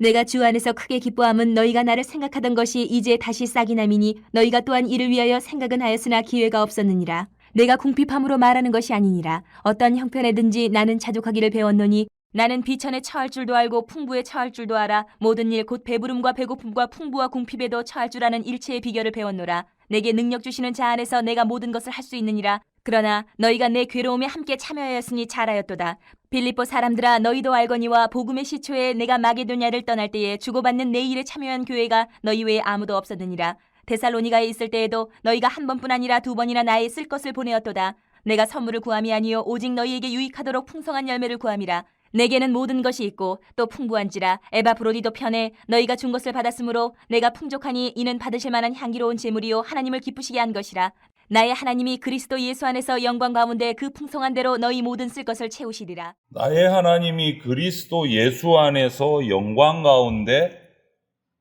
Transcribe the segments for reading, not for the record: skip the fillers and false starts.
내가 주 안에서 크게 기뻐함은 너희가 나를 생각하던 것이 이제 다시 싹이 남이니 너희가 또한 이를 위하여 생각은 하였으나 기회가 없었느니라. 내가 궁핍함으로 말하는 것이 아니니라. 어떤 형편에든지 나는 자족하기를 배웠노니 나는 비천에 처할 줄도 알고 풍부에 처할 줄도 알아. 모든 일 곧 배부름과 배고픔과 풍부와 궁핍에도 처할 줄 아는 일체의 비결을 배웠노라. 내게 능력 주시는 자 안에서 내가 모든 것을 할 수 있느니라. 그러나 너희가 내 괴로움에 함께 참여하였으니 잘하였도다. 빌립보 사람들아, 너희도 알거니와 복음의 시초에 내가 마게도냐를 떠날 때에 주고받는 내 일에 참여한 교회가 너희 외에 아무도 없었느니라. 데살로니가에 있을 때에도 너희가 한 번뿐 아니라 두 번이나 나의 쓸 것을 보내었도다. 내가 선물을 구함이 아니요 오직 너희에게 유익하도록 풍성한 열매를 구함이라. 내게는 모든 것이 있고 또 풍부한지라. 에바브로디도 편해 너희가 준 것을 받았으므로 내가 풍족하니 이는 받으실 만한 향기로운 제물이요 하나님을 기쁘시게 한 것이라. 나의 하나님이 그리스도 예수 안에서 영광 가운데 그 풍성한 대로 너희 모든 쓸 것을 채우시리라. 나의 하나님이 그리스도 예수 안에서 영광 가운데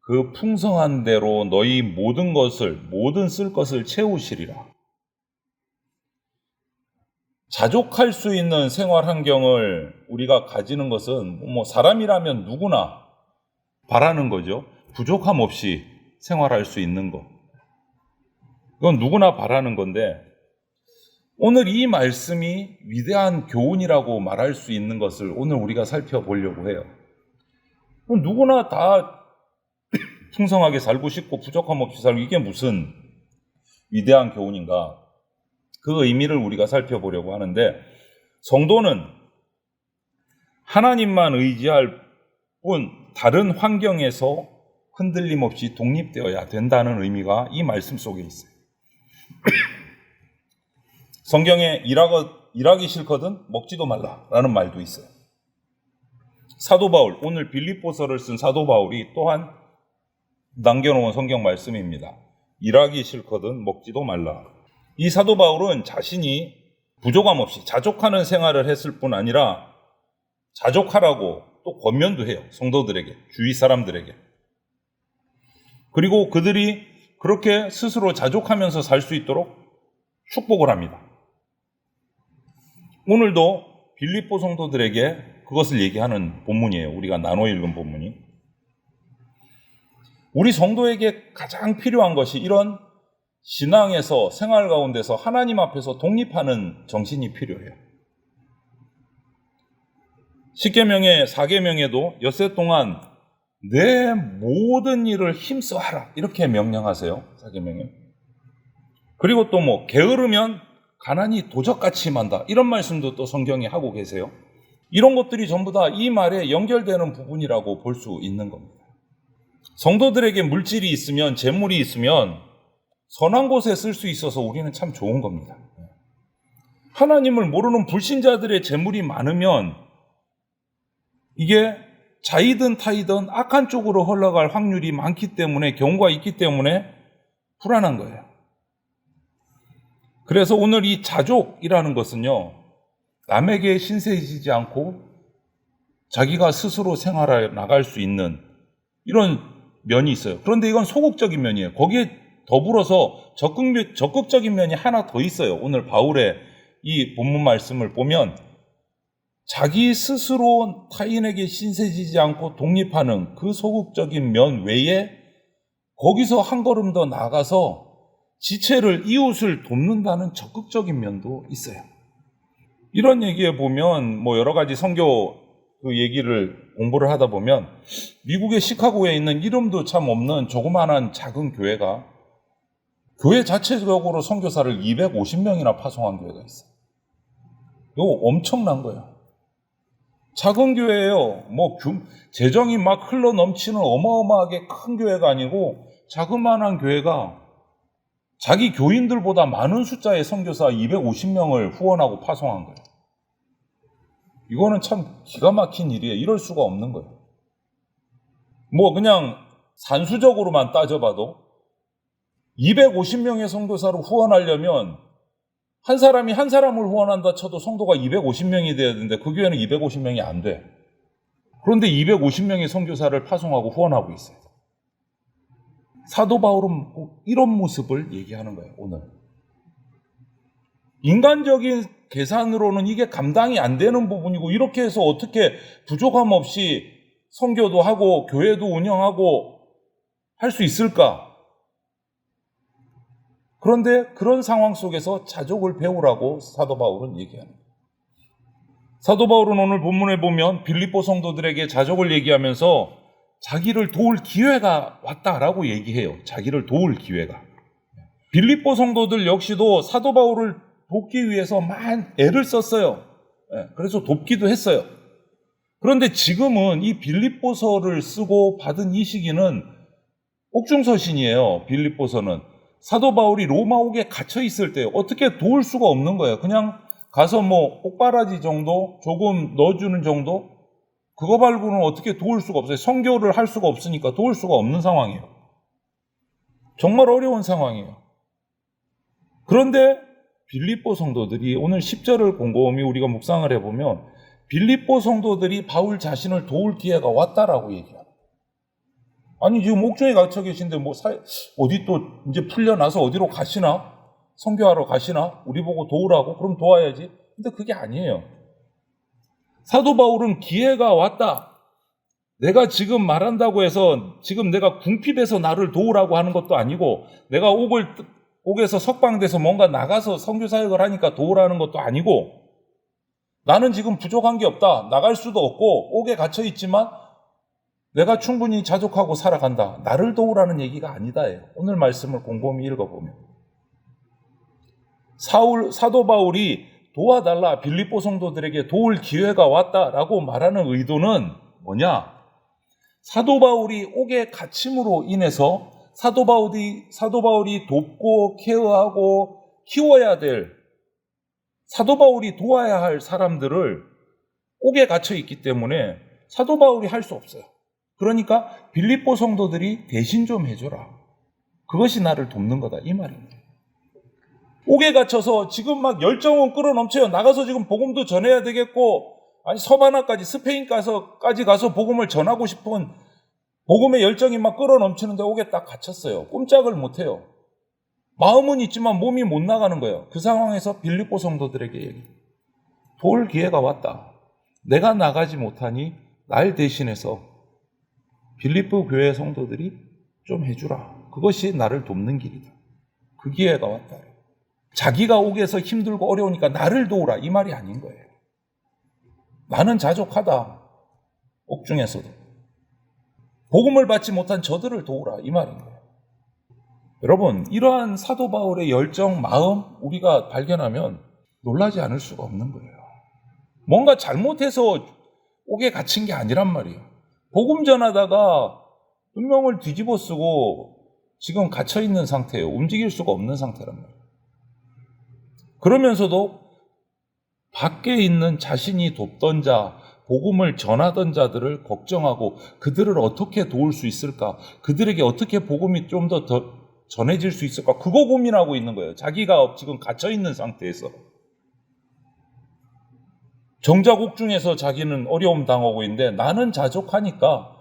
그 풍성한 대로 너희 모든 쓸 것을 채우시리라. 자족할 수 있는 생활 환경을 우리가 가지는 것은 사람이라면 누구나 바라는 거죠. 부족함 없이 생활할 수 있는 것. 이건 누구나 바라는 건데, 오늘 이 말씀이 위대한 교훈이라고 말할 수 있는 것을 오늘 우리가 살펴보려고 해요. 누구나 다 풍성하게 살고 싶고 부족함 없이 살고, 이게 무슨 위대한 교훈인가? 그 의미를 우리가 살펴보려고 하는데, 성도는 하나님만 의지할 뿐 다른 환경에서 흔들림 없이 독립되어야 된다는 의미가 이 말씀 속에 있어요. 성경에 일하기 싫거든 먹지도 말라라는 말도 있어요. 사도 바울, 오늘 빌립보서를 쓴 사도 바울이 또한 남겨놓은 성경 말씀입니다. 일하기 싫거든 먹지도 말라. 이 사도 바울은 자신이 부족함 없이 자족하는 생활을 했을 뿐 아니라 자족하라고 또 권면도 해요. 성도들에게, 주위 사람들에게. 그리고 그들이 그렇게 스스로 자족하면서 살 수 있도록 축복을 합니다. 오늘도 빌립보 성도들에게 그것을 얘기하는 본문이에요. 우리가 나눠 읽은 본문이. 우리 성도에게 가장 필요한 것이 이런 신앙에서, 생활 가운데서 하나님 앞에서 독립하는 정신이 필요해요. 십계명의 4계명에도 엿새 동안 내 모든 일을 힘써 하라 이렇게 명령하세요. 4계명에. 그리고 또 게으르면 가난이 도적같이 만다 이런 말씀도 또 성경에 하고 계세요. 이런 것들이 전부 다 이 말에 연결되는 부분이라고 볼 수 있는 겁니다. 성도들에게 물질이 있으면, 재물이 있으면 선한 곳에 쓸 수 있어서 우리는 참 좋은 겁니다. 하나님을 모르는 불신자들의 재물이 많으면 이게 자이든 타이든 악한 쪽으로 흘러갈 확률이 많기 때문에, 경우가 있기 때문에 불안한 거예요. 그래서 오늘 이 자족이라는 것은요, 남에게 신세지지 않고 자기가 스스로 생활해 나갈 수 있는 이런 면이 있어요. 그런데 이건 소극적인 면이에요. 거기에 더불어서 적극적인 면이 하나 더 있어요. 오늘 바울의 이 본문 말씀을 보면 자기 스스로 타인에게 신세지지 않고 독립하는 그 소극적인 면 외에 거기서 한 걸음 더 나아가서 지체를, 이웃을 돕는다는 적극적인 면도 있어요. 이런 얘기에 보면 여러 가지 선교 그 얘기를 공부를 하다 보면 미국의 시카고에 있는 이름도 참 없는 조그마한 작은 교회가 교회 자체적으로 선교사를 250명이나 파송한 교회가 있어요. 이거 엄청난 거예요. 작은 교회예요. 재정이 막 흘러 넘치는 어마어마하게 큰 교회가 아니고 자그마한 교회가 자기 교인들보다 많은 숫자의 선교사 250명을 후원하고 파송한 거예요. 이거는 참 기가 막힌 일이에요. 이럴 수가 없는 거예요. 그냥 산수적으로만 따져봐도 250명의 선교사를 후원하려면 한 사람이 한 사람을 후원한다 쳐도 성도가 250명이 돼야 되는데 그 교회는 250명이 안 돼. 그런데 250명의 선교사를 파송하고 후원하고 있어요. 사도 바울은 이런 모습을 얘기하는 거예요, 오늘. 인간적인 계산으로는 이게 감당이 안 되는 부분이고, 이렇게 해서 어떻게 부족함 없이 선교도 하고 교회도 운영하고 할 수 있을까? 그런데 그런 상황 속에서 자족을 배우라고 사도 바울은 얘기합니다. 사도 바울은 오늘 본문에 보면 빌립보 성도들에게 자족을 얘기하면서 자기를 도울 기회가 왔다라고 얘기해요. 자기를 도울 기회가. 빌립보 성도들 역시도 사도 바울을 돕기 위해서 많은 애를 썼어요. 그래서 돕기도 했어요. 그런데 지금은 이 빌립보서를 쓰고 받은 이 시기는 옥중서신이에요. 빌립보서는. 사도 바울이 로마옥에 갇혀 있을 때 어떻게 도울 수가 없는 거예요. 그냥 가서 뭐 옥바라지 정도 조금 넣어주는 정도, 그거 말고는 어떻게 도울 수가 없어요. 선교를 할 수가 없으니까 도울 수가 없는 상황이에요. 정말 어려운 상황이에요. 그런데 빌립보 성도들이 오늘 10절을 곰곰이 우리가 묵상을 해보면 빌립보 성도들이 바울 자신을 도울 기회가 왔다라고 얘기합니다. 아니 지금 옥중에 갇혀 계신데 뭐 어디 또 이제 풀려나서 어디로 가시나? 선교하러 가시나? 우리 보고 도우라고? 그럼 도와야지. 근데 그게 아니에요. 사도 바울은 기회가 왔다. 내가 지금 말한다고 해서 지금 내가 궁핍해서 나를 도우라고 하는 것도 아니고 내가 옥에서 석방돼서 뭔가 나가서 선교 사역을 하니까 도우라는 것도 아니고 나는 지금 부족한 게 없다. 나갈 수도 없고 옥에 갇혀 있지만 내가 충분히 자족하고 살아간다. 나를 도우라는 얘기가 아니다예요. 오늘 말씀을 곰곰이 읽어보면 사도 바울이 도와달라, 빌립보 성도들에게 도울 기회가 왔다라고 말하는 의도는 뭐냐? 사도 바울이 옥에 갇힘으로 인해서 사도 바울이 돕고 케어하고 키워야 될, 사도 바울이 도와야 할 사람들을 옥에 갇혀 있기 때문에 사도 바울이 할 수 없어요. 그러니까 빌립보 성도들이 대신 좀 해줘라. 그것이 나를 돕는 거다, 이 말입니다. 옥에 갇혀서 지금 막 열정은 끌어넘쳐요. 나가서 지금 복음도 전해야 되겠고, 아니 서바나까지 스페인까지 가서 복음을 전하고 싶은 복음의 열정이 막 끌어넘치는데 옥에 딱 갇혔어요. 꼼짝을 못해요. 마음은 있지만 몸이 못 나가는 거예요. 그 상황에서 빌립보 성도들에게 얘기. 도울 기회가 왔다. 내가 나가지 못하니 날 대신해서 빌립보 교회 성도들이 좀 해주라. 그것이 나를 돕는 길이다. 그 기회가 왔다. 자기가 옥에서 힘들고 어려우니까 나를 도우라, 이 말이 아닌 거예요. 나는 자족하다. 옥중에서도. 복음을 받지 못한 저들을 도우라, 이 말인 거예요. 여러분, 이러한 사도 바울의 열정, 마음 우리가 발견하면 놀라지 않을 수가 없는 거예요. 뭔가 잘못해서 옥에 갇힌 게 아니란 말이에요. 복음 전하다가 운명을 뒤집어 쓰고 지금 갇혀 있는 상태예요. 움직일 수가 없는 상태란 말이에요. 그러면서도 밖에 있는 자신이 돕던 자, 복음을 전하던 자들을 걱정하고 그들을 어떻게 도울 수 있을까? 그들에게 어떻게 복음이 좀 더 전해질 수 있을까? 그거 고민하고 있는 거예요. 자기가 지금 갇혀 있는 상태에서. 정작 옥중에서 자기는 어려움 당하고 있는데 나는 자족하니까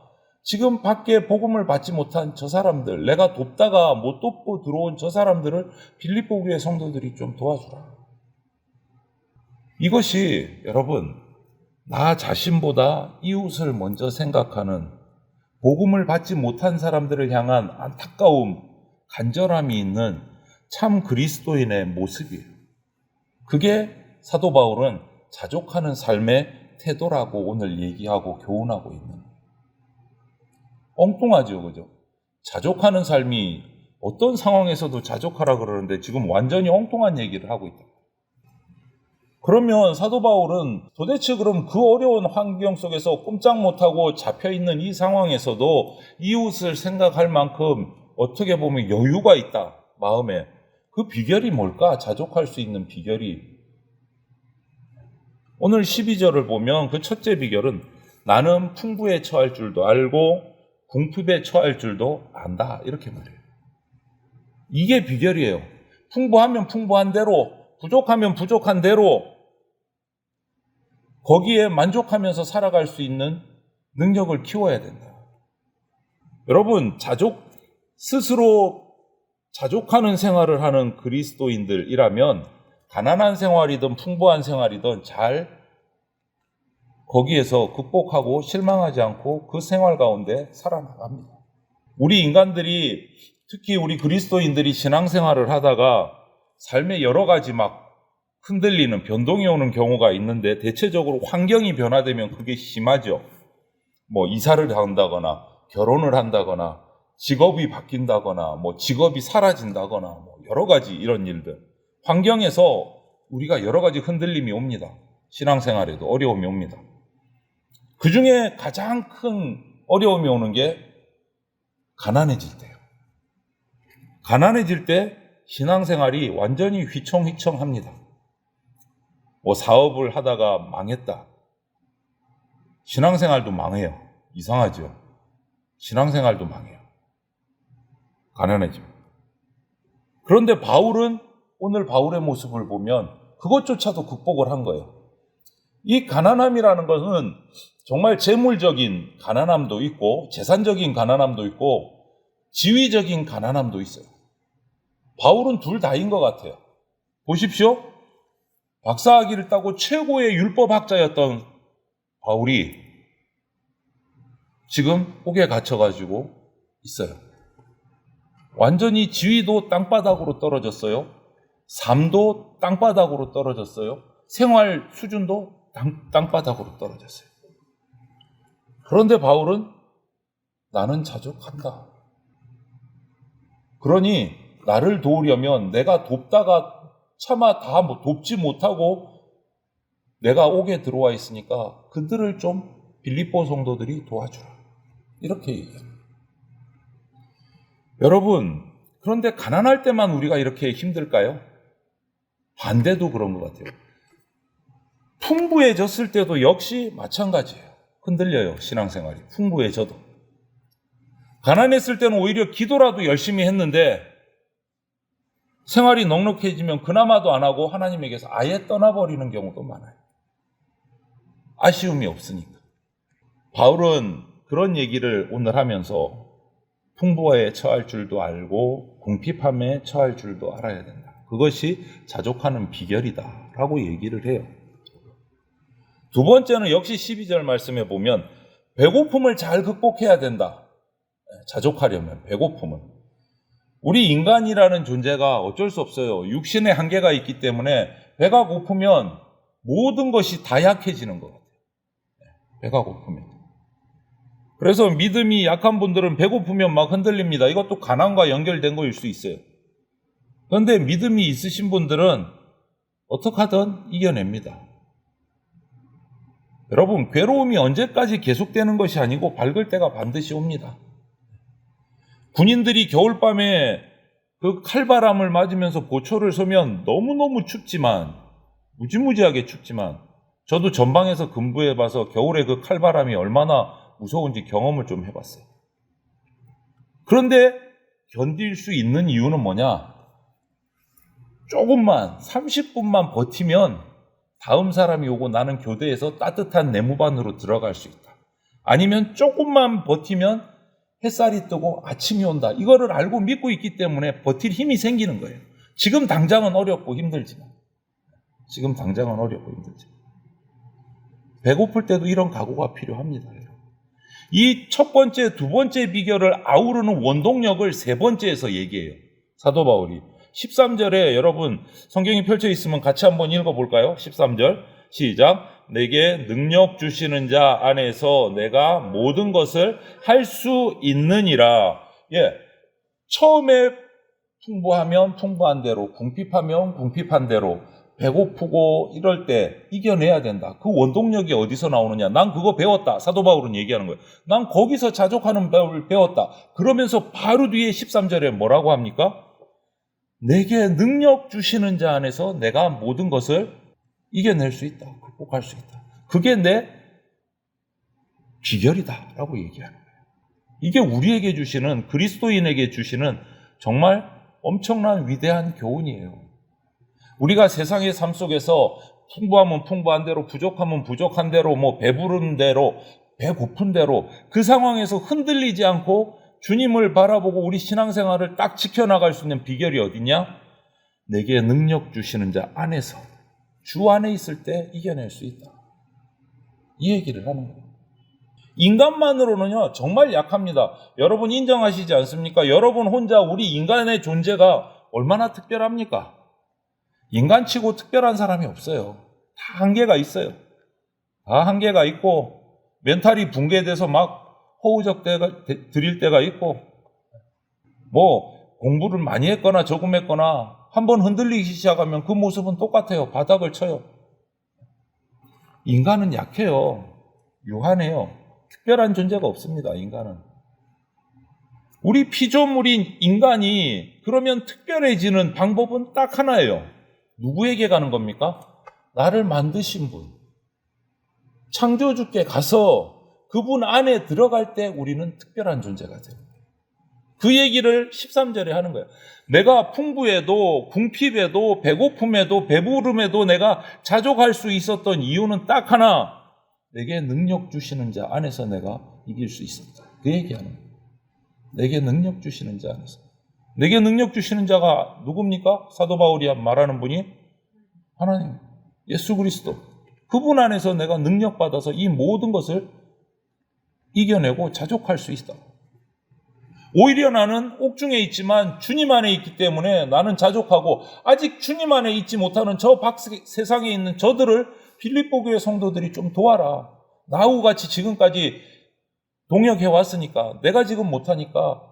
지금 밖에 복음을 받지 못한 저 사람들, 내가 돕다가 못 돕고 들어온 저 사람들을 빌립보 교회 성도들이 좀 도와주라. 이것이 여러분, 나 자신보다 이웃을 먼저 생각하는, 복음을 받지 못한 사람들을 향한 안타까움, 간절함이 있는 참 그리스도인의 모습이에요. 그게 사도 바울은 자족하는 삶의 태도라고 오늘 얘기하고 교훈하고 있는 거예요. 엉뚱하죠, 그죠? 자족하는 삶이 어떤 상황에서도 자족하라 그러는데 지금 완전히 엉뚱한 얘기를 하고 있다. 그러면 사도 바울은 도대체 그럼 그 어려운 환경 속에서 꼼짝 못하고 잡혀있는 이 상황에서도 이웃을 생각할 만큼 어떻게 보면 여유가 있다, 마음에. 그 비결이 뭘까? 자족할 수 있는 비결이. 오늘 12절을 보면 그 첫째 비결은 나는 풍부에 처할 줄도 알고 궁핍에 처할 줄도 안다, 이렇게 말해요. 이게 비결이에요. 풍부하면 풍부한 대로, 부족하면 부족한 대로 거기에 만족하면서 살아갈 수 있는 능력을 키워야 된다. 여러분, 스스로 자족하는 생활을 하는 그리스도인들이라면 가난한 생활이든 풍부한 생활이든 잘 거기에서 극복하고 실망하지 않고 그 생활 가운데 살아나갑니다. 우리 인간들이, 특히 우리 그리스도인들이 신앙생활을 하다가 삶의 여러 가지 막 흔들리는 변동이 오는 경우가 있는데, 대체적으로 환경이 변화되면 그게 심하죠. 뭐 이사를 한다거나 결혼을 한다거나 직업이 바뀐다거나 뭐 직업이 사라진다거나 뭐 여러 가지 이런 일들, 환경에서 우리가 여러 가지 흔들림이 옵니다. 신앙생활에도 어려움이 옵니다. 그 중에 가장 큰 어려움이 오는 게 가난해질 때예요. 가난해질 때 신앙생활이 완전히 휘청휘청합니다. 뭐 사업을 하다가 망했다. 신앙생활도 망해요. 이상하죠? 신앙생활도 망해요. 가난해집니다. 그런데 바울은, 오늘 바울의 모습을 보면 그것조차도 극복을 한 거예요. 이 가난함이라는 것은 정말 재물적인 가난함도 있고 재산적인 가난함도 있고 지위적인 가난함도 있어요. 바울은 둘 다인 것 같아요. 보십시오. 박사학위를 따고 최고의 율법학자였던 바울이 지금 옥에 갇혀가지고 있어요. 완전히 지위도 땅바닥으로 떨어졌어요. 삶도 땅바닥으로 떨어졌어요. 생활 수준도 땅바닥으로 떨어졌어요. 그런데 바울은 나는 자족한다. 그러니 나를 도우려면 내가 돕다가 차마 다 돕지 못하고 내가 옥에 들어와 있으니까 그들을 좀 빌립보 성도들이 도와주라. 이렇게 얘기합니다. 여러분, 그런데 가난할 때만 우리가 이렇게 힘들까요? 반대도 그런 것 같아요. 풍부해졌을 때도 역시 마찬가지예요. 흔들려요, 신앙생활이. 풍부해져도. 가난했을 때는 오히려 기도라도 열심히 했는데 생활이 넉넉해지면 그나마도 안 하고 하나님에게서 아예 떠나버리는 경우도 많아요. 아쉬움이 없으니까. 바울은 그런 얘기를 오늘 하면서 풍부에 처할 줄도 알고 궁핍함에 처할 줄도 알아야 된다. 그것이 자족하는 비결이다 라고 얘기를 해요. 두 번째는 역시 12절 말씀에 보면 배고픔을 잘 극복해야 된다. 자족하려면 배고픔은. 우리 인간이라는 존재가 어쩔 수 없어요. 육신의 한계가 있기 때문에 배가 고프면 모든 것이 다 약해지는 것 같아요. 배가 고프면. 그래서 믿음이 약한 분들은 배고프면 막 흔들립니다. 이것도 가난과 연결된 거일 수 있어요. 그런데 믿음이 있으신 분들은 어떻게 하든 이겨냅니다. 여러분, 괴로움이 언제까지 계속되는 것이 아니고 밝을 때가 반드시 옵니다. 군인들이 겨울밤에 그 칼바람을 맞으면서 보초를 서면 너무너무 춥지만, 무지무지하게 춥지만, 저도 전방에서 근무해봐서 겨울에 그 칼바람이 얼마나 무서운지 경험을 좀 해봤어요. 그런데 견딜 수 있는 이유는 뭐냐? 조금만, 30분만 버티면 다음 사람이 오고 나는 교대에서 따뜻한 내무반으로 들어갈 수 있다. 아니면 조금만 버티면 햇살이 뜨고 아침이 온다. 이거를 알고 믿고 있기 때문에 버틸 힘이 생기는 거예요. 지금 당장은 어렵고 힘들지만. 지금 당장은 어렵고 힘들지만. 배고플 때도 이런 각오가 필요합니다. 이 첫 번째, 두 번째 비결을 아우르는 원동력을 세 번째에서 얘기해요. 사도 바울이. 13절에 여러분 성경이 펼쳐 있으면 같이 한번 읽어볼까요? 13절 시작. 내게 능력 주시는 자 안에서 내가 모든 것을 할 수 있느니라. 처음에 풍부하면 풍부한 대로, 궁핍하면 궁핍한 대로, 배고프고 이럴 때 이겨내야 된다. 그 원동력이 어디서 나오느냐? 난 그거 배웠다. 사도 바울은 얘기하는 거예요. 난 거기서 자족하는 법을 배웠다. 그러면서 바로 뒤에 13절에 뭐라고 합니까? 내게 능력 주시는 자 안에서 내가 모든 것을 이겨낼 수 있다. 극복할 수 있다. 그게 내 비결이다 라고 얘기하는 거예요. 이게 우리에게 주시는, 그리스도인에게 주시는 정말 엄청난 위대한 교훈이에요. 우리가 세상의 삶 속에서 풍부하면 풍부한 대로, 부족하면 부족한 대로, 뭐 배부른 대로, 배고픈 대로 그 상황에서 흔들리지 않고 주님을 바라보고 우리 신앙생활을 딱 지켜나갈 수 있는 비결이 어디냐? 내게 능력 주시는 자 안에서, 주 안에 있을 때 이겨낼 수 있다. 이 얘기를 하는 거예요. 인간만으로는요, 정말 약합니다. 여러분 인정하시지 않습니까? 여러분 혼자 우리 인간의 존재가 얼마나 특별합니까? 인간치고 특별한 사람이 없어요. 다 한계가 있어요. 다 한계가 있고, 멘탈이 붕괴돼서 막 허우적 드릴 때가 있고, 뭐, 공부를 많이 했거나 조금 했거나, 한번 흔들리기 시작하면 그 모습은 똑같아요. 바닥을 쳐요. 인간은 약해요. 유한해요. 특별한 존재가 없습니다, 인간은. 우리 피조물인 인간이 그러면 특별해지는 방법은 딱 하나예요. 누구에게 가는 겁니까? 나를 만드신 분. 창조주께 가서 그분 안에 들어갈 때 우리는 특별한 존재가 돼요. 그 얘기를 13절에 하는 거예요. 내가 풍부해도 궁핍해도 배고픔에도 배부름에도 내가 자족할 수 있었던 이유는 딱 하나. 내게 능력 주시는 자 안에서 내가 이길 수 있었다. 그 얘기하는 거예요. 내게 능력 주시는 자 안에서. 내게 능력 주시는 자가 누굽니까? 사도 바울이 말하는 분이 하나님, 예수 그리스도. 그분 안에서 내가 능력받아서 이 모든 것을 이겨내고 자족할 수 있다. 오히려 나는 옥중에 있지만 주님 안에 있기 때문에 나는 자족하고, 아직 주님 안에 있지 못하는 저 밖 세상에 있는 저들을 빌립보 교회 성도들이 좀 도와라. 나하고 같이 지금까지 동역해 왔으니까, 내가 지금 못하니까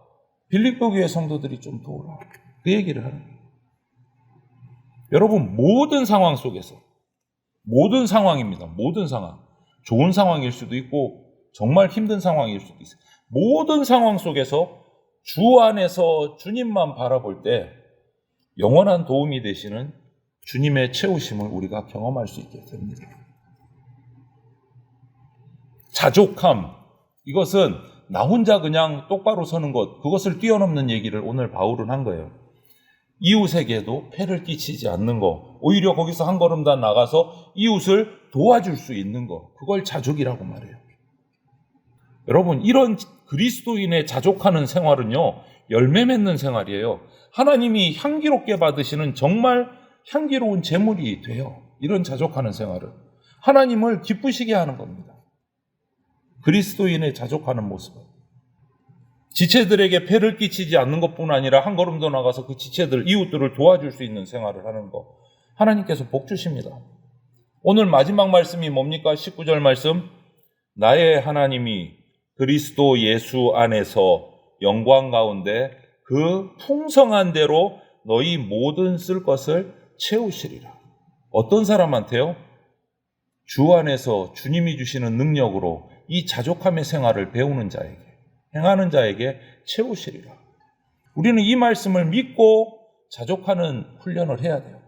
빌립보 교회 성도들이 좀 도와라. 그 얘기를 하는 거예요. 여러분, 모든 상황 속에서, 모든 상황입니다. 모든 상황. 좋은 상황일 수도 있고 정말 힘든 상황일 수도 있어요. 모든 상황 속에서 주 안에서 주님만 바라볼 때 영원한 도움이 되시는 주님의 채우심을 우리가 경험할 수 있게 됩니다. 자족함, 이것은 나 혼자 그냥 똑바로 서는 것, 그것을 뛰어넘는 얘기를 오늘 바울은 한 거예요. 이웃에게도 폐를 끼치지 않는 거, 오히려 거기서 한 걸음 더 나가서 이웃을 도와줄 수 있는 거, 그걸 자족이라고 말해요. 여러분, 이런 그리스도인의 자족하는 생활은요, 열매 맺는 생활이에요. 하나님이 향기롭게 받으시는 정말 향기로운 제물이 돼요. 이런 자족하는 생활은 하나님을 기쁘시게 하는 겁니다. 그리스도인의 자족하는 모습은 지체들에게 폐를 끼치지 않는 것뿐 아니라 한 걸음 더 나가서 그 지체들, 이웃들을 도와줄 수 있는 생활을 하는 것, 하나님께서 복 주십니다. 오늘 마지막 말씀이 뭡니까? 19절 말씀, 나의 하나님이 그리스도 예수 안에서 영광 가운데 그 풍성한 대로 너희 모든 쓸 것을 채우시리라. 어떤 사람한테요? 주 안에서 주님이 주시는 능력으로 이 자족함의 생활을 배우는 자에게, 행하는 자에게 채우시리라. 우리는 이 말씀을 믿고 자족하는 훈련을 해야 돼요.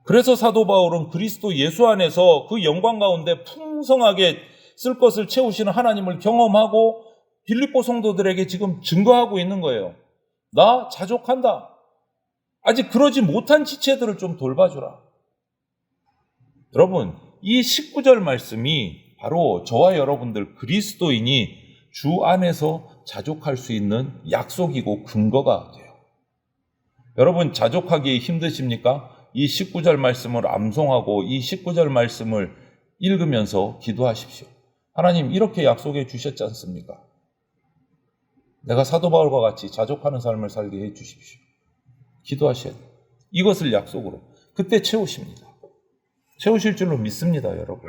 그래서 사도 바울은 그리스도 예수 안에서 그 영광 가운데 풍성하게 쓸 것을 채우시는 하나님을 경험하고 빌립보 성도들에게 지금 증거하고 있는 거예요. 나 자족한다. 아직 그러지 못한 지체들을 좀 돌봐주라. 여러분, 이 19절 말씀이 바로 저와 여러분들 그리스도인이 주 안에서 자족할 수 있는 약속이고 근거가 돼요. 여러분, 자족하기 힘드십니까? 이 19절 말씀을 암송하고 이 19절 말씀을 읽으면서 기도하십시오. 하나님, 이렇게 약속해 주셨지 않습니까? 내가 사도 바울과 같이 자족하는 삶을 살게 해 주십시오. 기도하셔야 돼요. 이것을 약속으로. 그때 채우십니다. 채우실 줄로 믿습니다, 여러분.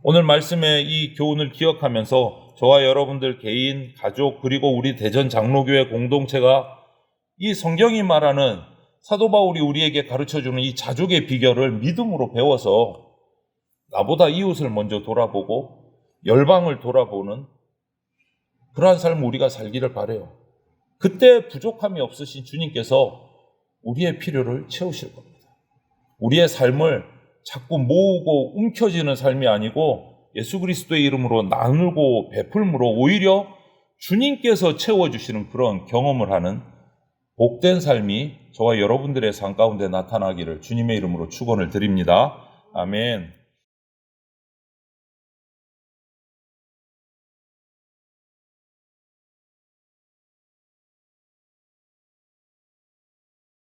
오늘 말씀의 이 교훈을 기억하면서 저와 여러분들 개인, 가족, 그리고 우리 대전 장로교회 공동체가 이 성경이 말하는 사도 바울이 우리에게 가르쳐주는 이 자족의 비결을 믿음으로 배워서 나보다 이웃을 먼저 돌아보고 열방을 돌아보는 그러한 삶을 우리가 살기를 바라요. 그때 부족함이 없으신 주님께서 우리의 필요를 채우실 겁니다. 우리의 삶을 자꾸 모으고 움켜쥐는 삶이 아니고 예수 그리스도의 이름으로 나누고 베풀므로 오히려 주님께서 채워주시는 그런 경험을 하는 복된 삶이 저와 여러분들의 삶 가운데 나타나기를 주님의 이름으로 축원을 드립니다. 아멘.